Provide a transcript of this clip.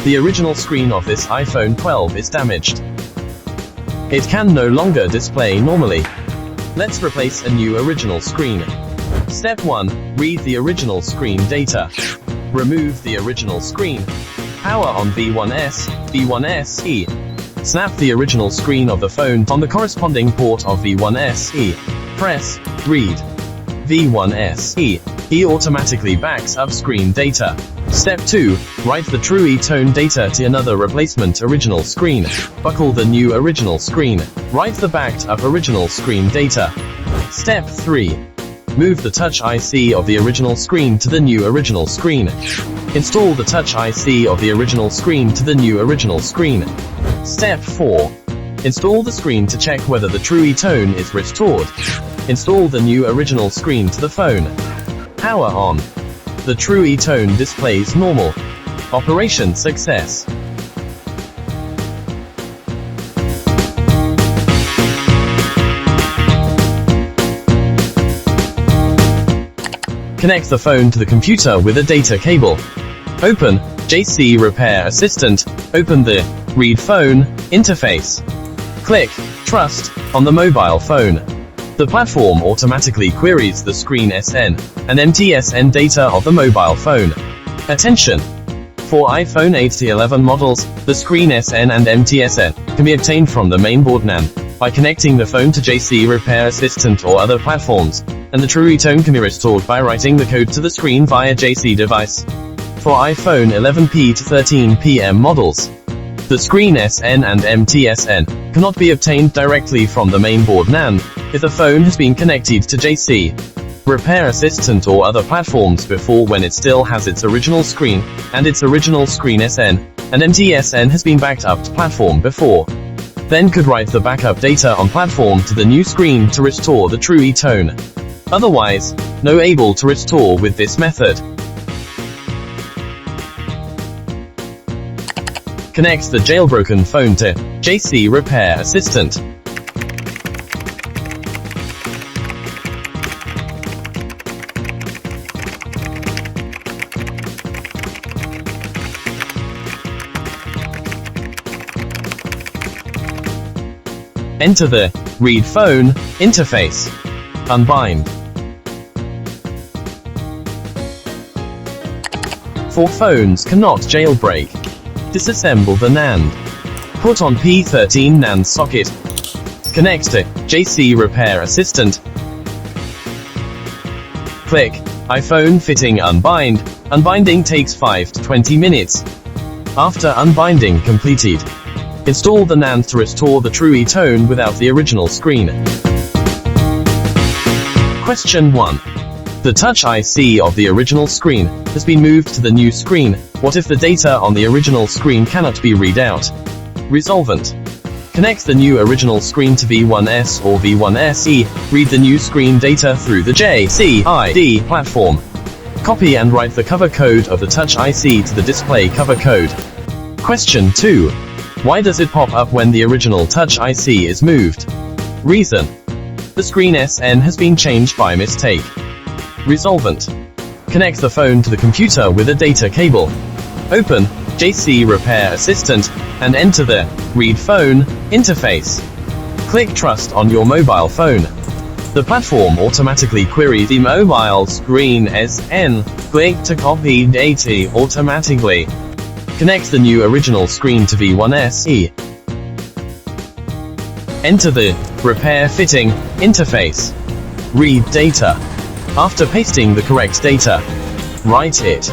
The original screen of this iPhone 12 is damaged. It can no longer display normally. Let's replace a new original screen. Step 1. Read the original screen data. Remove the original screen. Power on V1SE. Snap the original screen of the phone on the corresponding port of V1SE. Press Read. V1SE automatically backs up screen data. Step 2. Write the true e-tone data to another replacement original screen. Buckle the new original screen. Write the backed up original screen data. Step 3. Move the touch IC of the original screen to the new original screen. Install the touch IC of the original screen to the new original screen. Step 4. Install the screen to check whether the true e-tone is restored. Install the new original screen to the phone. Power on. The true e-tone displays normal. Operation success. Connect the phone to the computer with a data cable. Open JC Repair Assistant. Open the Read Phone interface. Click Trust on the mobile phone. The platform automatically queries the screen SN and MTSN data of the mobile phone. Attention! For iPhone 8 to 11 models, the screen SN and MTSN can be obtained from the mainboard NAND by connecting the phone to JC Repair Assistant or other platforms, and the true e-tone can be restored by writing the code to the screen via JC device. For iPhone 11P to 13PM models, the screen SN and MTSN cannot be obtained directly from the mainboard NAND if the phone has been connected to JC Repair Assistant or other platforms before, when it still has its original screen, and its original screen SN and MTSN has been backed up to platform before. Then could write the backup data on platform to the new screen to restore the true e-tone. Otherwise, no able to restore with this method. Connect the jailbroken phone to JC Repair Assistant. Enter the Read Phone interface. Unbind. For phones cannot jailbreak, disassemble the NAND. Put on P13 NAND socket. Connect to JC Repair Assistant. Click iPhone fitting unbind. Unbinding takes 5 to 20 minutes. After unbinding completed, install the NAND to restore the true e-tone without the original screen. Question 1. The touch IC of the original screen has been moved to the new screen. What if the data on the original screen cannot be read out? Resolvent. Connect the new original screen to V1S or V1SE. Read the new screen data through the JC-ID platform. Copy and write the cover code of the touch IC to the display cover code. Question 2. Why does it pop up when the original touch IC is moved? Reason. The screen SN has been changed by mistake. Resolvent. Connect the phone to the computer with a data cable. Open JC Repair Assistant and enter the Read Phone interface. Click Trust on your mobile phone. The platform automatically queries the mobile screen SN. Click to copy data automatically. Connect the new original screen to V1SE. Enter the Repair Fitting interface. Read data. After pasting the correct data, write it.